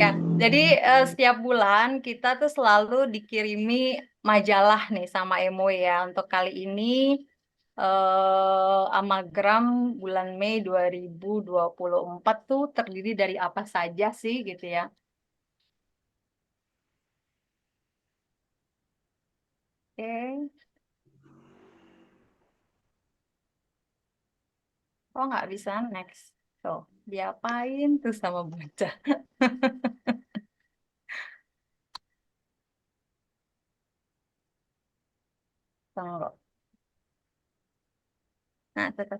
Ya, jadi setiap bulan kita tuh selalu dikirimi majalah nih sama MUI ya. Untuk kali ini Amagram bulan Mei 2024 tuh terdiri dari apa saja sih gitu ya. Oke, oh nggak bisa next. Tuh, diapain tuh sama bocah. Tunggu. Nah, tetap.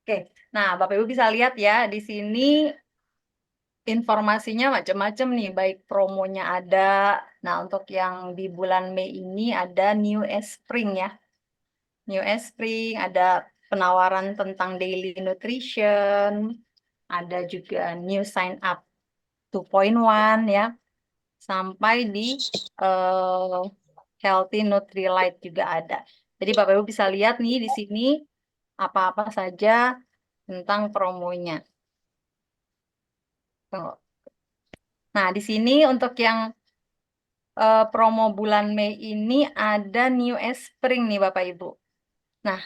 Oke, nah Bapak Ibu bisa lihat ya di sini informasinya macam-macam nih, baik promonya ada. Nah, untuk yang di bulan Mei ini ada New Espring ya. New Espring, ada penawaran tentang daily nutrition, ada juga New Sign Up 2.1 ya, sampai di eh, Healthy Nutrilite juga ada. Jadi Bapak Ibu bisa lihat nih di sini apa-apa saja tentang promonya. Tuh. Nah, di sini untuk yang promo bulan Mei ini ada New Espring nih Bapak Ibu. Nah,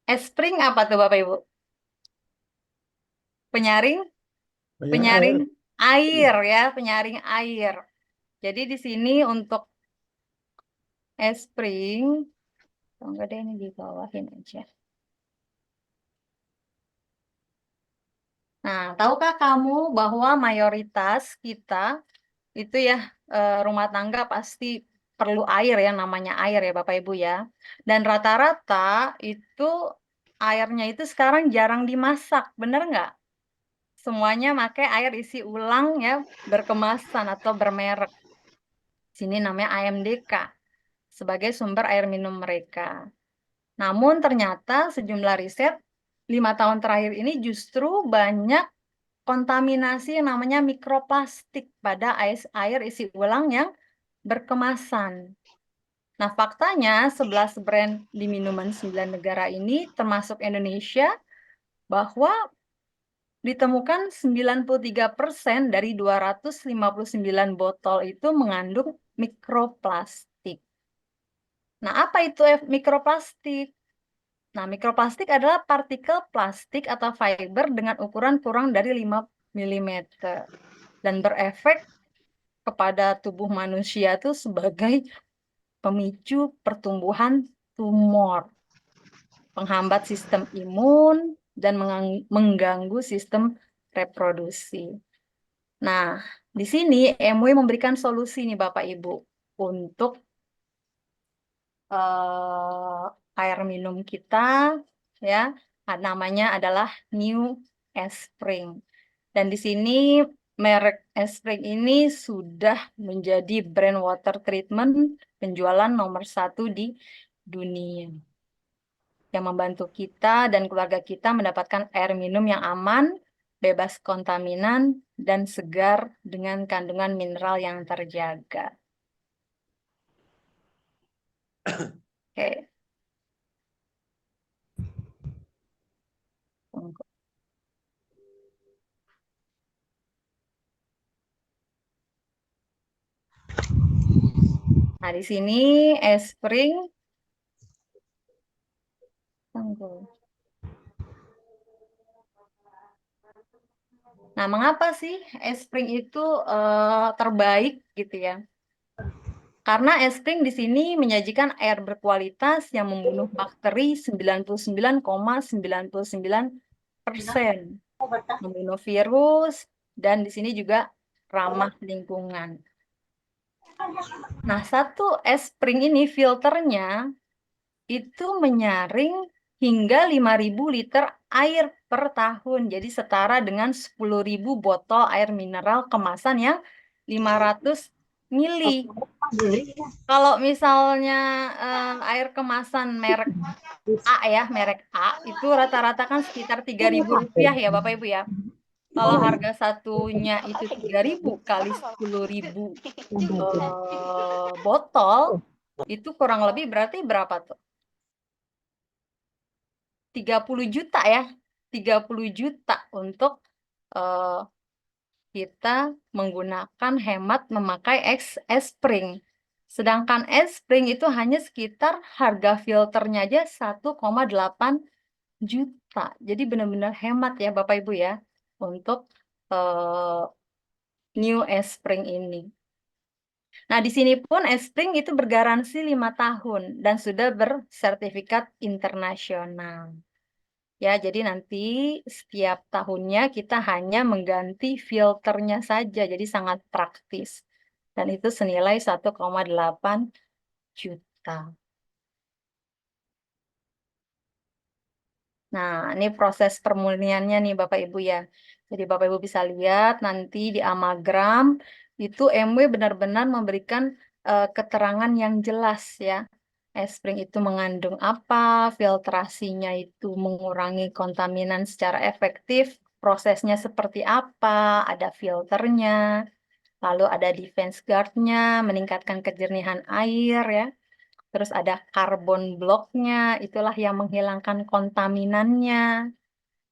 Espring apa tuh Bapak Ibu? Penyaring, Banyak air. penyaring air ya, penyaring air. Jadi di sini untuk Espring, kalau nggak deh ini di bawahin aja. Nah, tahukah kamu bahwa mayoritas kita itu ya rumah tangga pasti perlu air ya, namanya air ya Bapak Ibu ya. Dan rata-rata itu airnya itu sekarang jarang dimasak, bener nggak? Semuanya pakai air isi ulang ya, berkemasan atau bermerek. Sini namanya AMDK sebagai sumber air minum mereka. Namun ternyata sejumlah riset 5 tahun terakhir ini justru banyak kontaminasi yang namanya mikroplastik pada air isi ulang yang berkemasan. Nah, faktanya 11 brand di minuman 9 negara ini termasuk Indonesia bahwa ditemukan 93% dari 259 botol itu mengandung mikroplastik. Nah, apa itu mikroplastik? Nah, mikroplastik adalah partikel plastik atau fiber dengan ukuran kurang dari 5 milimeter dan berefek kepada tubuh manusia itu sebagai pemicu pertumbuhan tumor, penghambat sistem imun, dan mengganggu sistem reproduksi. Nah, di sini MUI memberikan solusi nih Bapak Ibu untuk air minum kita ya. Namanya adalah New Espring. Dan di sini merek Espring ini sudah menjadi brand water treatment penjualan nomor 1 di dunia yang membantu kita dan keluarga kita mendapatkan air minum yang aman, bebas kontaminan, dan segar dengan kandungan mineral yang terjaga. Oke. Nah, di sini Espring. Tunggu. Nah, mengapa sih Espring itu terbaik gitu ya? Karena Espring di sini menyajikan air berkualitas yang membunuh bakteri 99,99%, membunuh virus, dan di sini juga ramah lingkungan. Nah, satu Espring ini filternya itu menyaring hingga 5.000 liter air per tahun. Jadi setara dengan 10.000 botol air mineral kemasan yang 500 mili. Kalau misalnya air kemasan merek A ya, merek A itu rata-rata kan sekitar 3.000 rupiah ya Bapak Ibu ya. Kalau harga satunya itu 3.000 kali 10.000 botol, itu kurang lebih berarti berapa tuh? 30 juta ya. 30 juta untuk eh, kita menggunakan hemat memakai es spring. Sedangkan es spring itu hanya sekitar harga filternya aja 1,8 juta. Jadi benar-benar hemat ya Bapak Ibu ya untuk eh, new es spring ini. Nah, di sini pun es spring itu bergaransi 5 tahun dan sudah bersertifikat internasional. Ya, jadi nanti setiap tahunnya kita hanya mengganti filternya saja, jadi sangat praktis. Dan itu senilai 1,8 juta. Nah, ini proses permurniannya nih Bapak Ibu ya. Jadi Bapak Ibu bisa lihat nanti di Amagram itu MW benar-benar memberikan keterangan yang jelas ya. Es spring itu mengandung apa, filtrasinya itu mengurangi kontaminan secara efektif, prosesnya seperti apa, ada filternya, lalu ada defense guard-nya, meningkatkan kejernihan air ya. Terus ada karbon bloknya, itulah yang menghilangkan kontaminannya.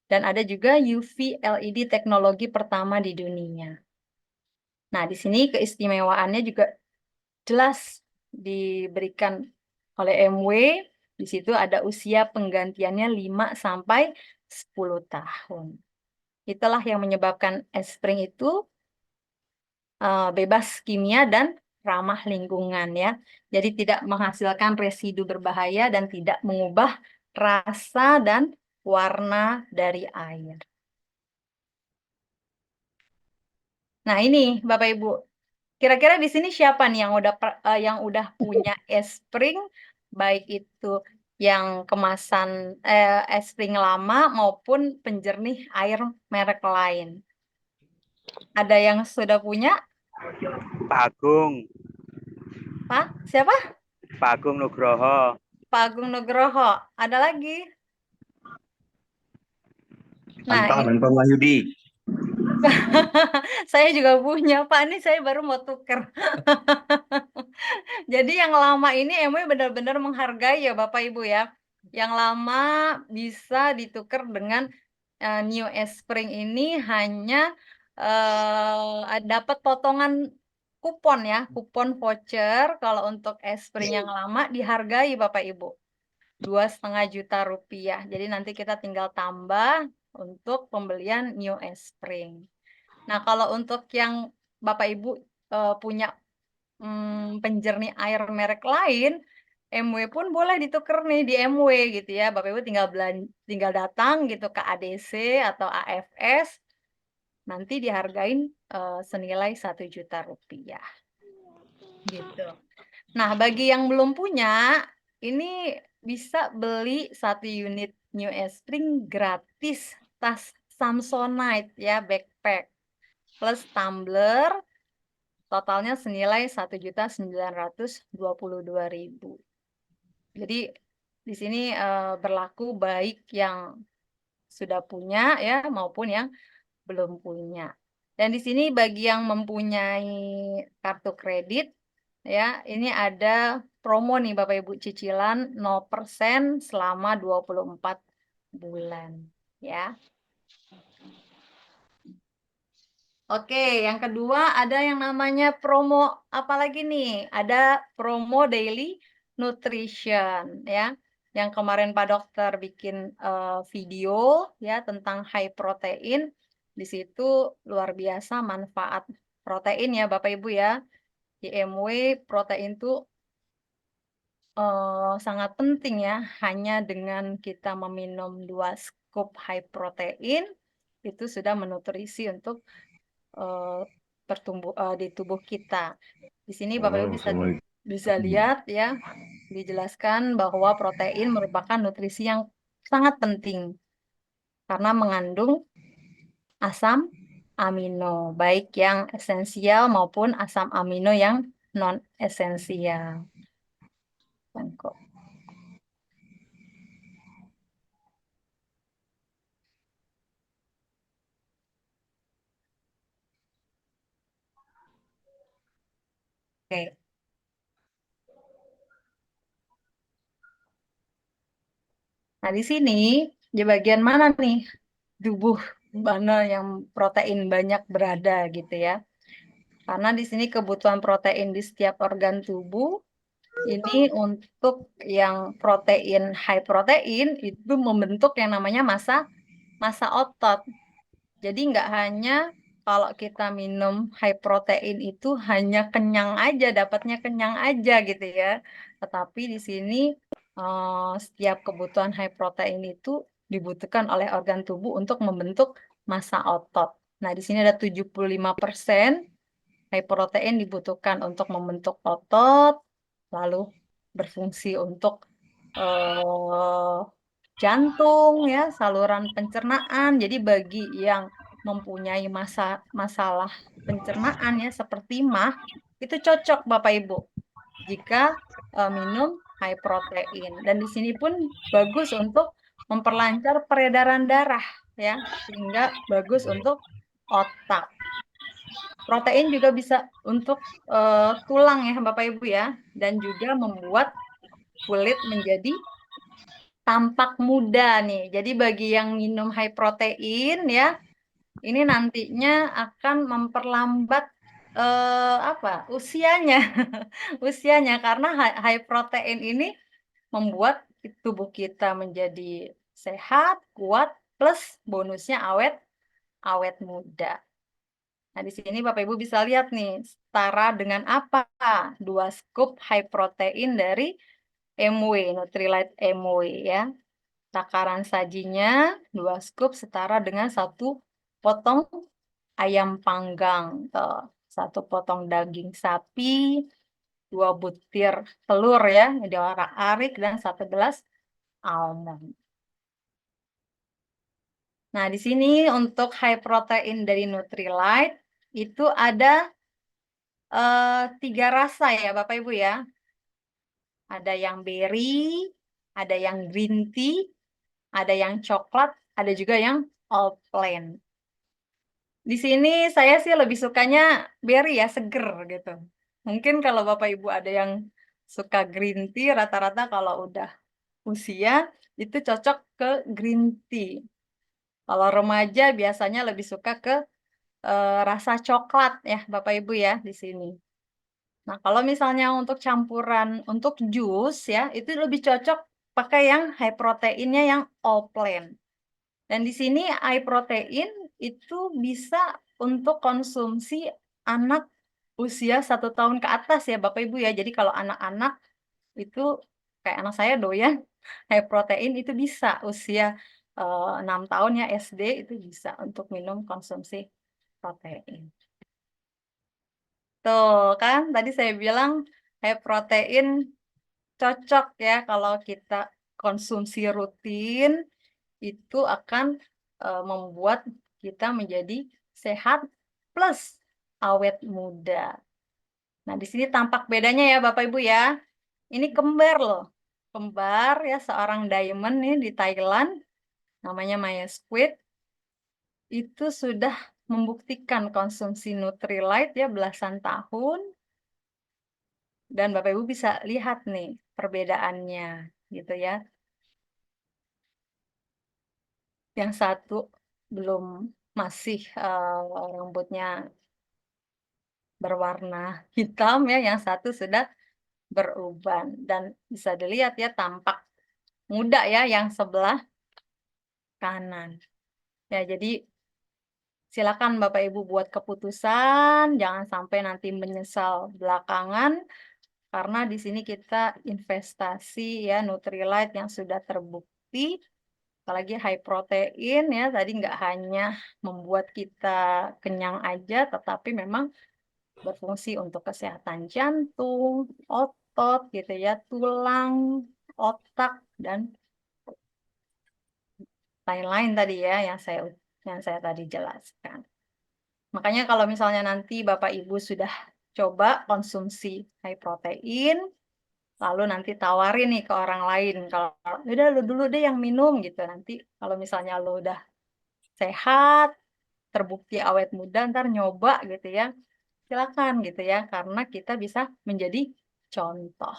Dan ada juga UV LED teknologi pertama di dunia. Nah, di sini keistimewaannya juga jelas diberikan oleh MW. Di situ ada usia penggantiannya 5 sampai 10 tahun. Itulah yang menyebabkan es spring itu bebas kimia dan ramah lingkungan ya. Jadi tidak menghasilkan residu berbahaya dan tidak mengubah rasa dan warna dari air. Nah, ini Bapak Ibu, kira-kira di sini siapa nih yang udah punya es spring baik itu yang kemasan es spring lama maupun penjernih air merek lain? Ada yang sudah punya? Pak Agung, Pak? Siapa? Pak Agung Nugroho. Pak Agung Nugroho. Ada lagi? Nah, Hanta dan Pak Wahyudi. saya juga punya, Pak. Ini saya baru mau tuker. Jadi yang lama ini MW benar-benar menghargai ya Bapak Ibu ya. Yang lama bisa ditukar dengan New Es Spring ini hanya dapat potongan kupon ya, kupon voucher kalau untuk es spring yang lama dihargai Bapak Ibu 2,5 juta rupiah. Jadi nanti kita tinggal tambah untuk pembelian New Es Spring. Nah, kalau untuk yang Bapak Ibu punya penjernih air merek lain, MW pun boleh ditukar nih di MW gitu ya. Bapak Ibu tinggal datang gitu ke ADC atau AFS, nanti dihargain senilai 1 juta rupiah gitu. Nah, bagi yang belum punya, ini bisa beli 1 unit New Es Spring gratis tas Samsonite ya backpack plus tumbler totalnya senilai 1.922.000. Jadi di sini berlaku baik yang sudah punya ya maupun yang belum punya. Dan di sini bagi yang mempunyai kartu kredit ya, ini ada promo nih Bapak Ibu cicilan 0% selama 24 bulan ya. Oke, yang kedua ada yang namanya promo apa lagi nih? Ada promo daily nutrition ya. Yang kemarin Pak Dokter bikin video ya tentang high protein. Di situ luar biasa manfaat protein ya Bapak Ibu ya. Di MW protein itu sangat penting ya. Hanya dengan kita meminum 2 scoop high protein itu sudah menutrisi untuk di tubuh kita. Di sini Bapak Ibu Halo, Assalamualaikum. bisa lihat ya, dijelaskan bahwa protein merupakan nutrisi yang sangat penting karena mengandung asam amino, baik yang esensial maupun asam amino yang non esensial. Oke. Nah, di sini di bagian mana nih tubuh mana yang protein banyak berada gitu ya. Karena di sini kebutuhan protein di setiap organ tubuh ini untuk yang protein high protein itu membentuk yang namanya massa massa otot. Jadi nggak hanya kalau kita minum high protein itu hanya kenyang aja, dapatnya kenyang aja gitu ya. Tetapi di sini setiap kebutuhan high protein itu dibutuhkan oleh organ tubuh untuk membentuk massa otot. Nah, di sini ada 75% high protein dibutuhkan untuk membentuk otot, lalu berfungsi untuk eh, jantung ya, saluran pencernaan. Jadi bagi yang mempunyai masalah pencernaan ya seperti MAH itu cocok Bapak Ibu jika minum high protein. Dan di sini pun bagus untuk memperlancar peredaran darah ya, sehingga bagus untuk otak. Protein juga bisa untuk tulang ya Bapak Ibu ya, dan juga membuat kulit menjadi tampak muda nih. Jadi bagi yang minum high protein ya, ini nantinya akan memperlambat apa? Usianya. Usianya karena high protein ini membuat tubuh kita menjadi sehat, kuat, plus bonusnya awet awet muda. Nah, di sini Bapak Ibu bisa lihat nih, setara dengan apa? 2 scoop high protein dari MW, Nutrilite MW ya. Takaran sajinya 2 scoop setara dengan 1 potong ayam panggang. Tuh, 1 potong daging sapi, 2 butir telur ya, diorak-arik dan 1 gelas almond. Nah, di sini untuk high protein dari Nutrilite itu ada 3 rasa ya Bapak Ibu ya. Ada yang berry, ada yang green tea, ada yang coklat, ada juga yang all plain. Di sini saya sih lebih sukanya berry ya, seger gitu. Mungkin kalau Bapak Ibu ada yang suka green tea, rata-rata kalau udah usia itu cocok ke green tea. Kalau remaja biasanya lebih suka ke rasa coklat ya Bapak Ibu ya di sini. Nah, kalau misalnya untuk campuran untuk jus ya, itu lebih cocok pakai yang high proteinnya yang all plain. Dan di sini high protein itu bisa untuk konsumsi anak usia 1 tahun ke atas ya Bapak Ibu ya. Jadi kalau anak-anak itu kayak anak saya doyan high protein itu bisa usia 6 tahun ya SD itu bisa untuk minum konsumsi protein. Tuh kan tadi saya bilang high protein cocok ya kalau kita konsumsi rutin itu akan membuat kita menjadi sehat plus awet muda. Nah, di sini tampak bedanya ya Bapak Ibu ya. Ini kembar loh. Kembar ya seorang diamond nih di Thailand namanya Maya Squid itu sudah membuktikan konsumsi Nutrilite ya belasan tahun dan Bapak Ibu bisa lihat nih perbedaannya gitu ya. Yang satu belum masih rambutnya berwarna hitam ya, yang satu sudah beruban dan bisa dilihat ya tampak muda ya yang sebelah kanan. Ya, jadi silakan Bapak Ibu buat keputusan, jangan sampai nanti menyesal belakangan karena di sini kita investasi ya Nutrilite yang sudah terbukti apalagi high protein ya tadi nggak hanya membuat kita kenyang aja tetapi memang berfungsi untuk kesehatan jantung, otot gitu ya, tulang, otak dan lain-lain tadi ya yang saya tadi jelaskan. Makanya kalau misalnya nanti Bapak Ibu sudah coba konsumsi high protein, lalu nanti tawarin nih ke orang lain kalau udah lu dulu deh yang minum gitu. Nanti kalau misalnya lu udah sehat, terbukti awet muda, ntar nyoba gitu ya. Silakan gitu ya, karena kita bisa menjadi contoh.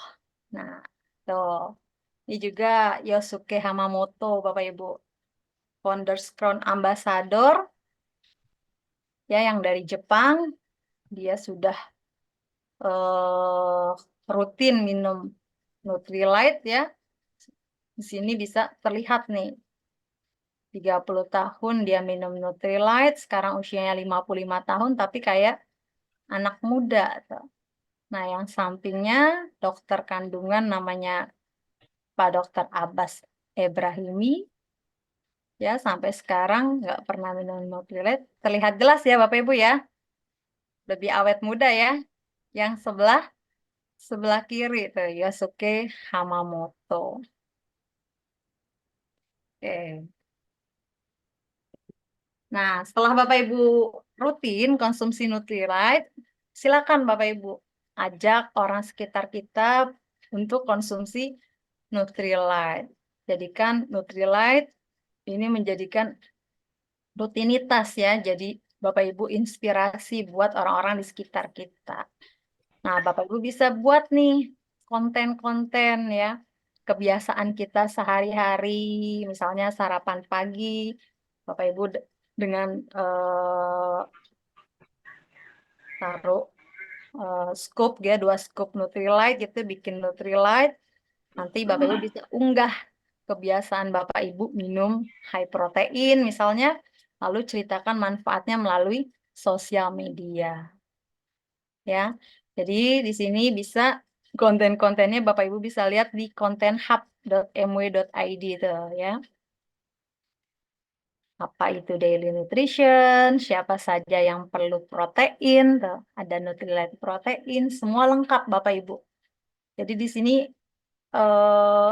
Nah, tuh. Ini juga Yosuke Hamamoto, Bapak Ibu. Founders Crown Ambassador ya yang dari Jepang. Dia sudah eh, rutin minum Nutrilite ya. Di sini bisa terlihat nih 30 tahun dia minum Nutrilite, sekarang usianya 55 tahun tapi kayak anak muda tuh. Nah, yang sampingnya dokter kandungan namanya Pak Dokter Abbas Ebrahimi ya sampai sekarang nggak pernah minum Nutrilite. Terlihat jelas ya Bapak Ibu ya, lebih awet muda ya. Yang sebelah sebelah kiri tuh Yosuke Hamamoto. Oke. Nah, setelah Bapak Ibu rutin konsumsi Nutrilite, silakan Bapak Ibu ajak orang sekitar kita untuk konsumsi Nutrilite. Jadikan Nutrilite ini menjadikan rutinitas ya. Jadi Bapak Ibu inspirasi buat orang-orang di sekitar kita. Nah, Bapak Ibu bisa buat nih konten-konten ya. Kebiasaan kita sehari-hari, misalnya sarapan pagi, Bapak Ibu dengan taruh scoop ya, 2 scoop Nutrilite gitu, bikin Nutrilite. Nanti Bapak Ibu bisa unggah kebiasaan Bapak Ibu minum high protein misalnya, lalu ceritakan manfaatnya melalui sosial media ya. Jadi di sini bisa konten-kontennya Bapak Ibu bisa lihat di kontenhub.mw.id itu ya. Apa itu daily nutrition, siapa saja yang perlu protein, tuh. Ada Nutrilite protein, semua lengkap Bapak Ibu. Jadi di sini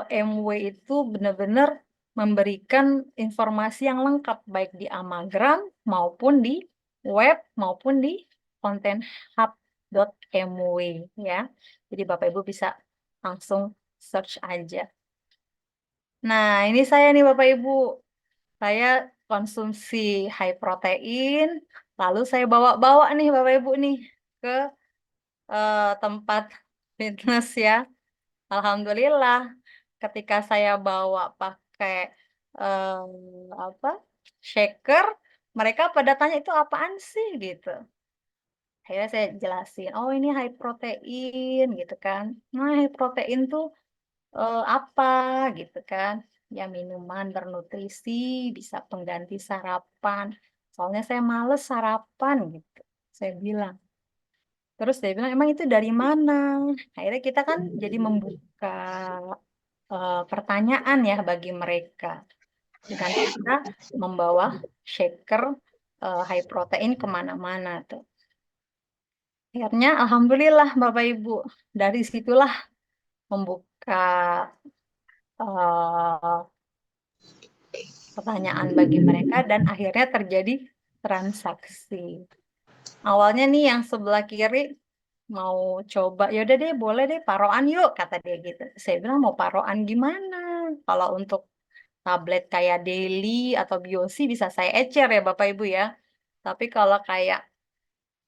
MW itu benar-benar memberikan informasi yang lengkap baik di Amagram maupun di web maupun di konten hub.mw ya. Jadi Bapak Ibu bisa langsung search aja. Nah, ini saya nih Bapak Ibu. Saya konsumsi high protein, lalu saya bawa-bawa nih Bapak Ibu nih ke tempat fitness ya. Alhamdulillah, ketika saya bawa pakai apa shaker, mereka pada tanya itu apaan sih gitu. Akhirnya saya jelasin, oh ini high protein gitu kan. Nah, high protein tuh apa gitu kan. Ya minuman bernutrisi, bisa pengganti sarapan. Soalnya saya males sarapan gitu. Saya bilang. Terus dia bilang, emang itu dari mana? Akhirnya kita kan jadi membuka pertanyaan ya bagi mereka. Dengan kita membawa shaker high protein kemana-mana tuh. Akhirnya, Alhamdulillah Bapak Ibu, dari situlah membuka eh, pertanyaan bagi mereka dan akhirnya terjadi transaksi. Awalnya nih yang sebelah kiri mau coba, ya udah deh boleh deh paroan yuk kata dia gitu. Saya bilang mau paroan gimana? Kalau untuk tablet kayak Daily atau Biosi bisa saya ecer ya Bapak Ibu ya. Tapi kalau kayak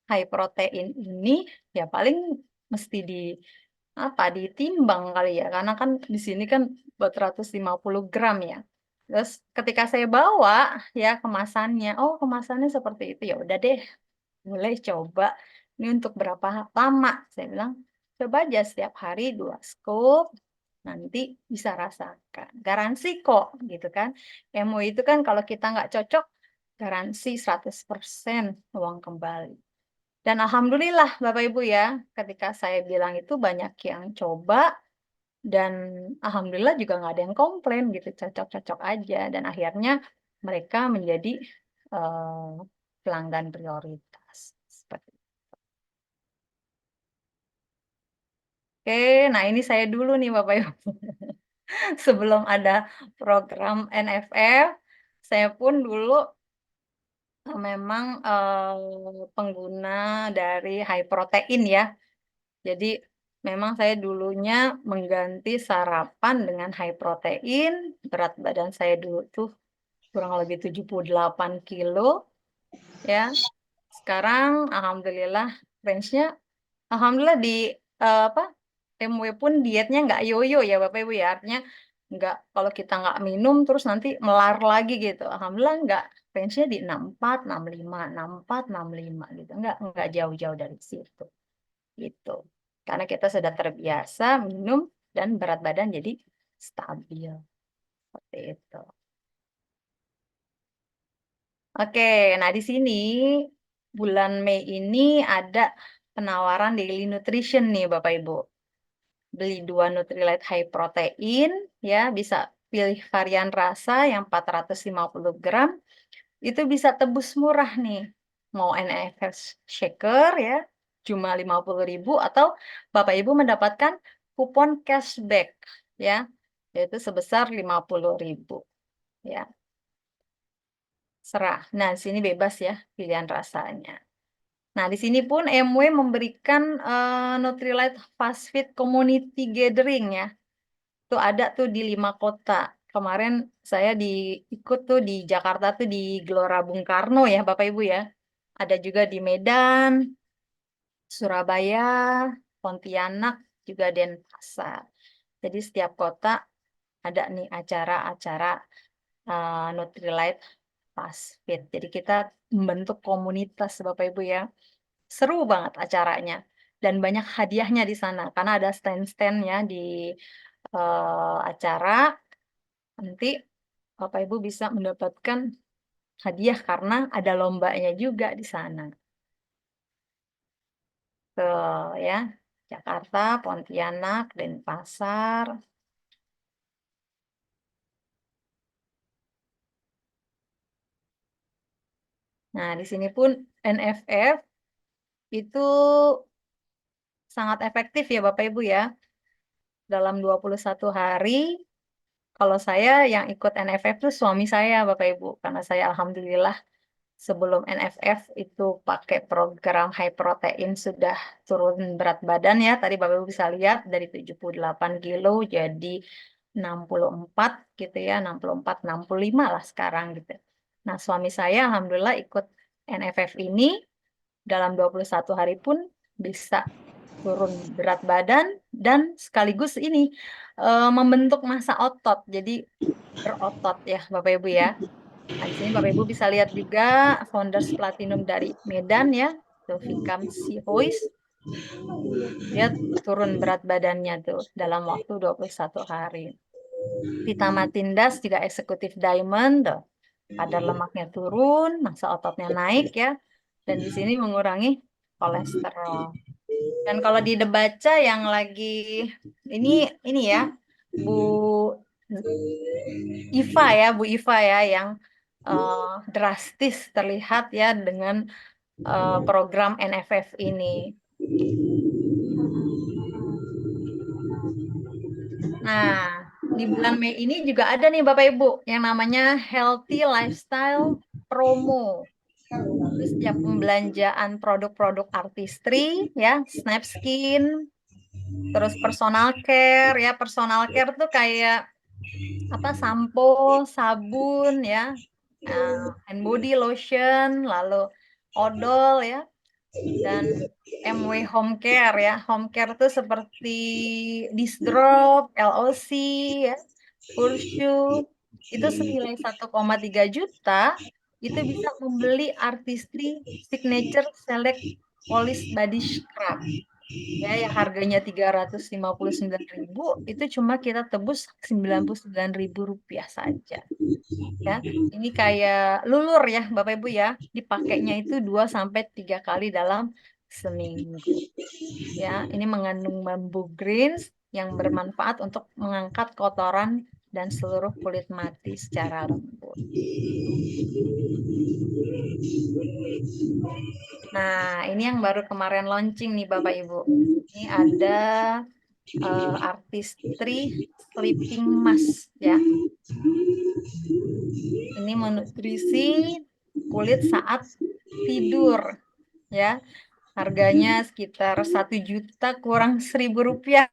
high protein ini ya paling mesti di apa ditimbang kali ya karena kan di sini kan 450 gram ya. Terus ketika saya bawa ya kemasannya, oh kemasannya seperti itu ya udah deh boleh coba. Ini untuk berapa lama? Saya bilang, coba aja setiap hari 2 scoop, nanti bisa rasakan. Garansi kok, gitu kan. MU itu kan kalau kita nggak cocok, garansi 100% uang kembali. Dan Alhamdulillah Bapak Ibu ya, ketika saya bilang itu banyak yang coba, dan Alhamdulillah juga nggak ada yang komplain gitu, cocok-cocok aja. Dan akhirnya mereka menjadi eh, pelanggan prioritas. Seperti Oke, nah ini saya dulu nih Bapak Ibu. Sebelum ada program NFF, saya pun dulu memang pengguna dari high protein ya. Jadi memang saya dulunya mengganti sarapan dengan high protein. Berat badan saya dulu tuh kurang lebih 78 kilo ya. Sekarang alhamdulillah range-nya alhamdulillah di apa MW pun dietnya nggak yoyo ya Bapak Ibu ya. Artinya Nggak, kalau kita nggak minum terus nanti melar lagi gitu. Alhamdulillah nggak, range-nya di 64, 65, 64, 65 gitu. Nggak jauh-jauh dari situ gitu. Karena kita sudah terbiasa minum dan berat badan jadi stabil seperti itu. Oke, nah di sini bulan Mei ini ada penawaran daily nutrition nih Bapak Ibu. Beli 2 Nutrilite high protein, ya bisa pilih varian rasa yang 450 gram, itu bisa tebus murah nih. Mau NFS shaker ya, cuma 50.000 atau Bapak Ibu mendapatkan kupon cashback ya, yaitu sebesar 50.000 ya. Serah. Nah, di sini bebas ya pilihan rasanya. Nah, di sini pun MW memberikan Nutrilite Fast Fit Community Gathering ya. Tuh ada tuh di 5 kota. Kemarin saya ikut tuh di Jakarta tuh di Gelora Bung Karno ya, Bapak Ibu ya. Ada juga di Medan, Surabaya, Pontianak, juga Denpasar. Jadi setiap kota ada nih acara-acara Nutrilite Fast Fit. Jadi kita membentuk komunitas Bapak Ibu ya. Seru banget acaranya. Dan banyak hadiahnya di sana karena ada stand-stand ya di acara. Nanti Bapak Ibu bisa mendapatkan hadiah karena ada lombanya juga di sana. Tuh ya, Jakarta, Pontianak, Denpasar. Nah, di sini pun NFF itu sangat efektif ya Bapak Ibu ya. Dalam 21 hari, kalau saya yang ikut NFF itu suami saya Bapak Ibu. Karena saya alhamdulillah sebelum NFF itu pakai program high protein sudah turun berat badan ya. Tadi Bapak Ibu bisa lihat dari 78 kilo jadi 64 gitu ya, 64, 65 lah sekarang gitu. Nah, suami saya alhamdulillah ikut NFF ini dalam 21 hari pun bisa turun berat badan dan sekaligus ini membentuk massa otot. Jadi berotot ya Bapak Ibu ya. Nah, di sini Bapak Ibu bisa lihat juga Founders Platinum dari Medan ya, Zulfikam Sihois. Dia turun berat badannya tuh dalam waktu 21 hari. Vita Matindas juga eksekutif diamond tuh. Kadar lemaknya turun, massa ototnya naik ya. Dan di sini mengurangi kolesterol. Dan kalau di Debaca yang lagi ini ini ya, Bu Iva ya, Bu Iva ya yang eh, drastis terlihat ya dengan program NFF ini. Nah, di bulan Mei ini juga ada nih Bapak Ibu yang namanya Healthy Lifestyle Promo. Terus setiap pembelanjaan produk-produk artistry ya, Snapskin, terus personal care ya, personal care tuh kayak apa sampo, sabun ya, eh, hand body lotion, lalu odol ya, dan MW Home Care ya. Home Care tuh seperti Disdrop, LOC ya, Pursu. Itu senilai 1,3 juta itu bisa membeli Artistry Signature Select Polish Body Scrub. Ya, yang harganya 359.000 itu cuma kita tebus 99.000 rupiah saja. Ya, ini kayak lulur ya, Bapak Ibu ya. Dipakainya itu 2 sampai 3 kali dalam seminggu. Ya, ini mengandung bambu greens yang bermanfaat untuk mengangkat kotoran dan seluruh kulit mati secara lembut. Nah, ini yang baru kemarin launching nih Bapak Ibu. Ini ada Artistry Sleeping Mask ya. Ini menutrisi kulit saat tidur ya. Harganya sekitar 1 juta kurang 1.000 rupiah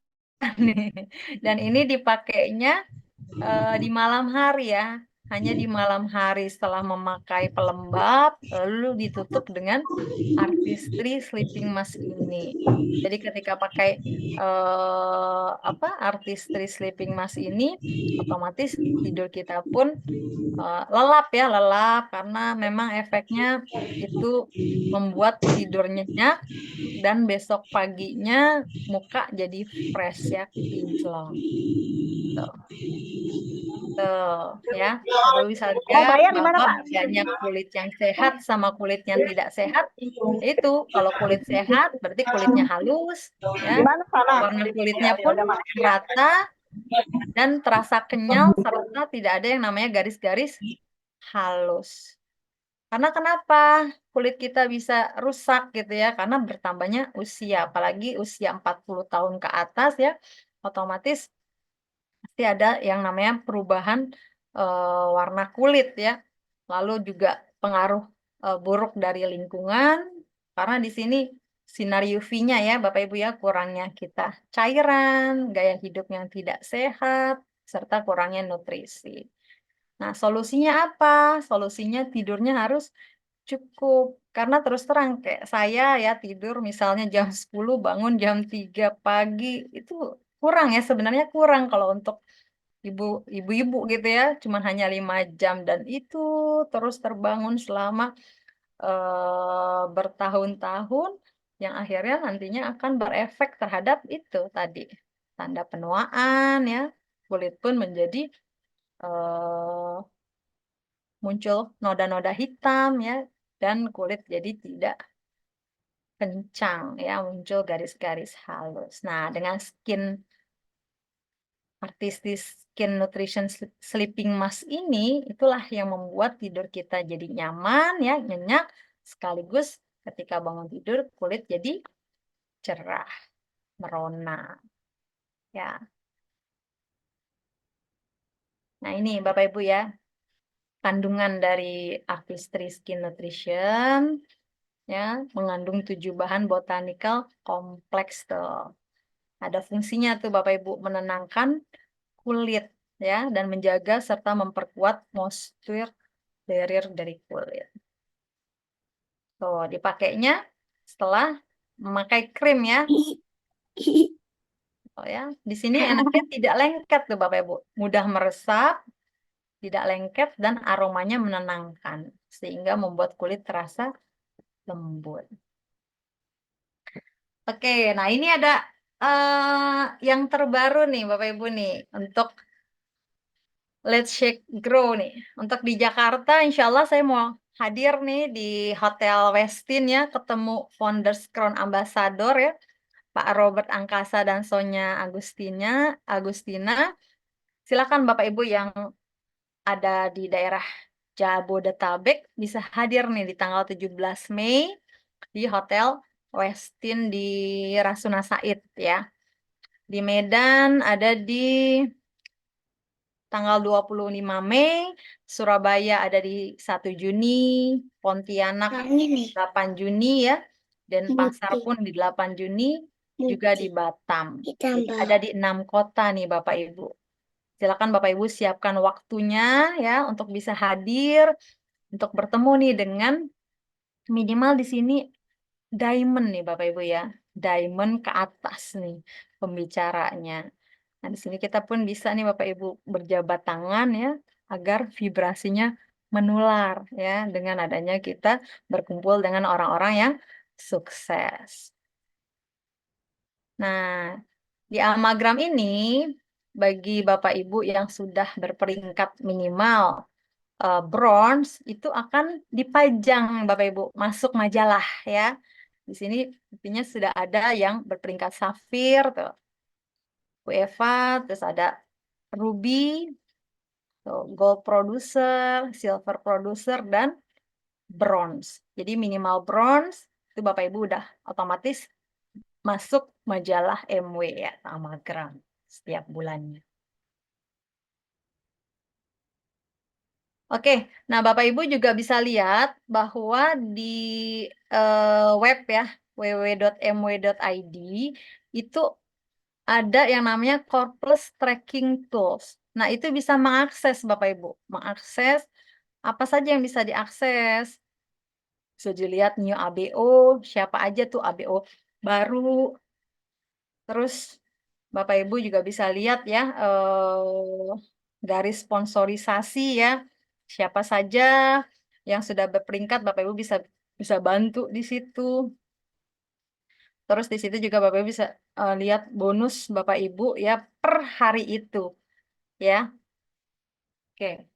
nih. Dan ini dipakainya di malam hari ya. hanya di malam hari setelah memakai pelembab, lalu ditutup dengan artistry sleeping mask ini. Jadi ketika pakai artistry sleeping mask ini, otomatis tidur kita pun lelap ya, lelap karena memang efeknya itu membuat tidur nyenyak dan besok paginya muka jadi fresh ya, kinclong. Tuh. Tuh, ya. Bapak bisa Mau lihat bayar di mana, bahwa Pak? bedanya kulit yang sehat sama kulit yang tidak sehat. Itu kalau kulit sehat berarti kulitnya halus, ya. Di mana sana? Warna kulitnya Ya pun udah, Mak. rata dan terasa kenyal serta tidak ada yang namanya garis-garis halus. Karena kenapa kulit kita bisa rusak gitu ya? Karena bertambahnya usia, apalagi usia 40 tahun ke atas ya, otomatis pasti ada yang namanya perubahan warna kulit ya. Lalu juga pengaruh buruk dari lingkungan, karena di sini sinar UV-nya ya Bapak Ibu ya, kurangnya kita cairan, gaya hidup yang tidak sehat, serta kurangnya nutrisi. Nah, solusinya apa? Solusinya tidurnya harus cukup. Karena terus terang kayak saya ya tidur misalnya jam 10 bangun jam 3 pagi itu kurang ya, sebenarnya kurang kalau untuk ibu-ibu gitu ya, cuman hanya 5 jam dan itu terus terbangun selama bertahun-tahun yang akhirnya nantinya akan berefek terhadap itu tadi tanda penuaan ya, kulit pun menjadi eh, muncul noda-noda hitam ya, dan kulit jadi tidak kencang ya, muncul garis-garis halus. Nah, dengan artistic skin nutrition sleeping mask ini, itulah yang membuat tidur kita jadi nyaman ya, nyenyak, sekaligus ketika bangun tidur kulit jadi cerah, merona ya. Nah, ini Bapak Ibu ya, kandungan dari artistry skin nutrition ya, mengandung 7 bahan botanikal kompleks tuh. Ada fungsinya tuh Bapak Ibu, menenangkan kulit ya dan menjaga serta memperkuat moisture barrier dari kulit. Tuh, dipakainya setelah memakai krim ya. Oh ya, di sini enaknya tidak lengket tuh Bapak Ibu. Mudah meresap, tidak lengket dan aromanya menenangkan sehingga membuat kulit terasa lembut. Oke, nah ini ada yang terbaru nih Bapak Ibu nih untuk Let's Shake Grow nih. Untuk di Jakarta, insya Allah saya mau hadir nih di Hotel Westin ya, ketemu Founders Crown Ambassador ya, Pak Robert Angkasa dan Sonya Agustina. Silakan Bapak Ibu yang ada di daerah Jabodetabek bisa hadir nih di tanggal 17 Mei di Hotel Westin di Rasuna Said ya. Di Medan ada di tanggal 25 Mei, Surabaya ada di 1 Juni, Pontianak 8 Juni ya, dan Pasar pun di 8 Juni, juga di Batam. Jadi ada di 6 kota nih Bapak Ibu. Silakan Bapak Ibu siapkan waktunya ya untuk bisa hadir, untuk bertemu nih dengan minimal di sini diamond nih Bapak Ibu ya. Diamond ke atas nih pembicaranya. Nah, di sini kita pun bisa nih Bapak Ibu berjabat tangan ya agar vibrasinya menular ya dengan adanya kita berkumpul dengan orang-orang yang sukses. Nah, di Amagram ini bagi Bapak Ibu yang sudah berperingkat minimal bronze itu akan dipajang Bapak Ibu masuk majalah ya. Di sini intinya sudah ada yang berperingkat safir tuh, UEFA, terus ada ruby, tuh, gold producer, silver producer, dan bronze. Jadi minimal bronze itu Bapak Ibu udah otomatis masuk majalah MW ya, Amagram setiap bulannya. Oke, nah Bapak Ibu juga bisa lihat bahwa di web ya, www.mw.id itu ada yang namanya Corpus Tracking Tools. Nah, itu bisa mengakses Bapak Ibu, mengakses apa saja yang bisa diakses. Bisa dilihat new ABO, siapa aja tuh ABO baru. Terus Bapak Ibu juga bisa lihat ya, garis sponsorisasi ya. Siapa saja yang sudah berperingkat, Bapak Ibu bisa bisa bantu di situ. Terus di situ juga Bapak Ibu bisa lihat bonus Bapak Ibu ya per hari itu ya. Oke,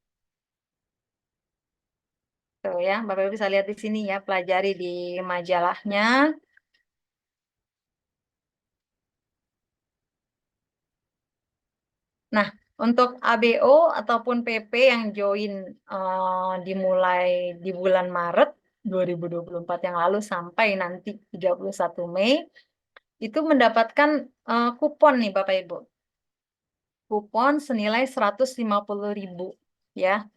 tuh ya, Bapak Ibu bisa lihat di sini ya, pelajari di majalahnya. Nah, untuk ABO ataupun PP yang join dimulai di bulan Maret 2024 yang lalu sampai nanti 31 Mei, itu mendapatkan kupon nih Bapak Ibu. Kupon senilai 150.000 ya.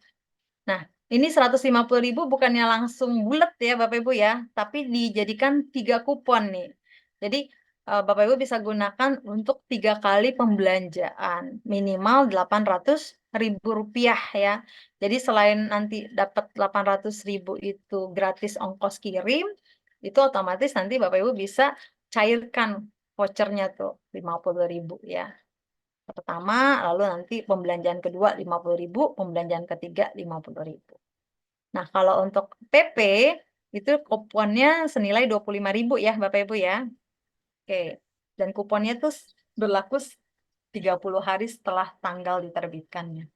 Nah, ini 150.000 bukannya langsung bulat ya Bapak Ibu ya, tapi dijadikan 3 kupon nih. Jadi Bapak Ibu bisa gunakan untuk 3 kali pembelanjaan, minimal 800.000 rupiah ya. Jadi selain nanti dapat 800.000 itu gratis ongkos kirim, itu otomatis nanti Bapak Ibu bisa cairkan vouchernya tuh 50.000 ya. Pertama, lalu nanti pembelanjaan kedua 50.000, pembelanjaan ketiga 50.000. Nah, kalau untuk PP itu kuponnya senilai 25.000 ya, Bapak Ibu ya. Oke. Dan kuponnya tuh berlaku 30 hari setelah tanggal diterbitkannya.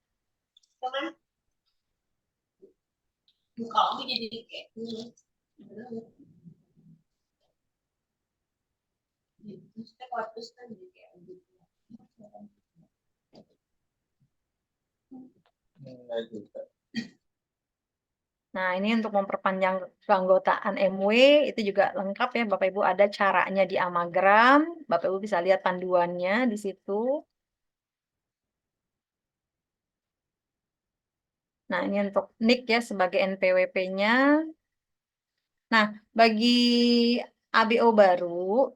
Muka aku jadi kayak maksudnya korpus kan jadi kayak gitu. Nah, ini untuk memperpanjang keanggotaan MW itu juga lengkap ya, Bapak Ibu, ada caranya di Amagram. Bapak Ibu bisa lihat panduannya di situ. Nah, ini untuk NIK ya sebagai NPWP-nya. Nah, bagi ABO baru,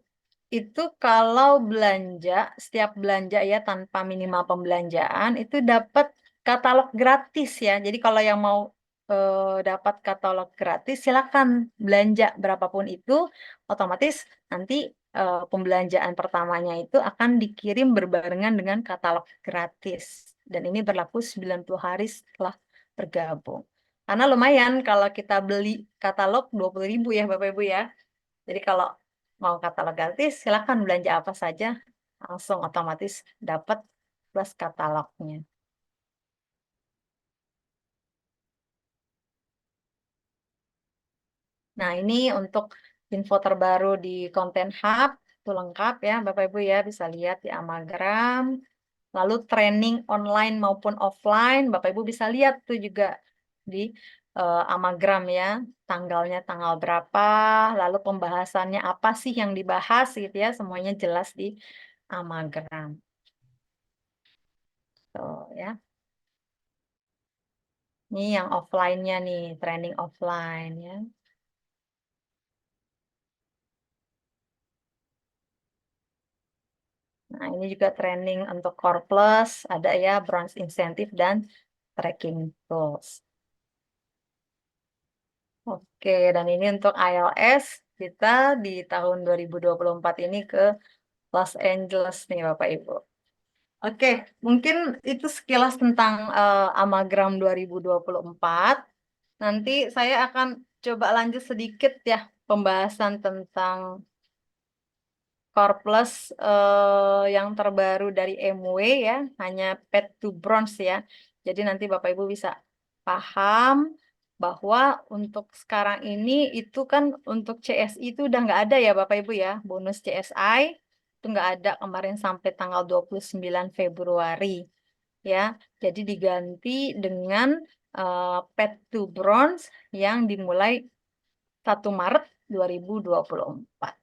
itu kalau belanja, setiap belanja ya tanpa minimal pembelanjaan, itu dapat katalog gratis ya. Jadi kalau yang mau dapat katalog gratis, silakan belanja berapapun itu, otomatis nanti pembelanjaan pertamanya itu akan dikirim berbarengan dengan katalog gratis. Dan ini berlaku 90 hari setelah bergabung. Karena lumayan kalau kita beli katalog 20.000 ya Bapak Ibu ya. Jadi kalau mau katalog gratis, silakan belanja apa saja, langsung otomatis dapat plus katalognya. Nah, ini untuk info terbaru di Konten Hub, itu lengkap ya Bapak Ibu ya, bisa lihat di Amagram. Lalu training online maupun offline, Bapak Ibu bisa lihat tuh juga di Amagram ya, tanggalnya tanggal berapa, lalu pembahasannya apa sih yang dibahas gitu ya, semuanya jelas di Amagram. Tuh ya. Ini yang offline-nya nih, training offline ya. Nah, ini juga training untuk Core Plus, ada ya bronze incentive dan tracking tools. Oke, dan ini untuk IELTS kita di tahun 2024 ini ke Los Angeles nih Bapak Ibu. Oke, mungkin itu sekilas tentang Amagram 2024. Nanti saya akan coba lanjut sedikit ya pembahasan tentang Core Plus yang terbaru dari MW ya, hanya Path to Bronze ya. Jadi nanti Bapak Ibu bisa paham bahwa untuk sekarang ini itu kan untuk CSI itu udah nggak ada ya Bapak Ibu ya, bonus CSI itu nggak ada kemarin sampai tanggal 29 Februari ya. Jadi diganti dengan Path to Bronze yang dimulai 1 Maret 2024.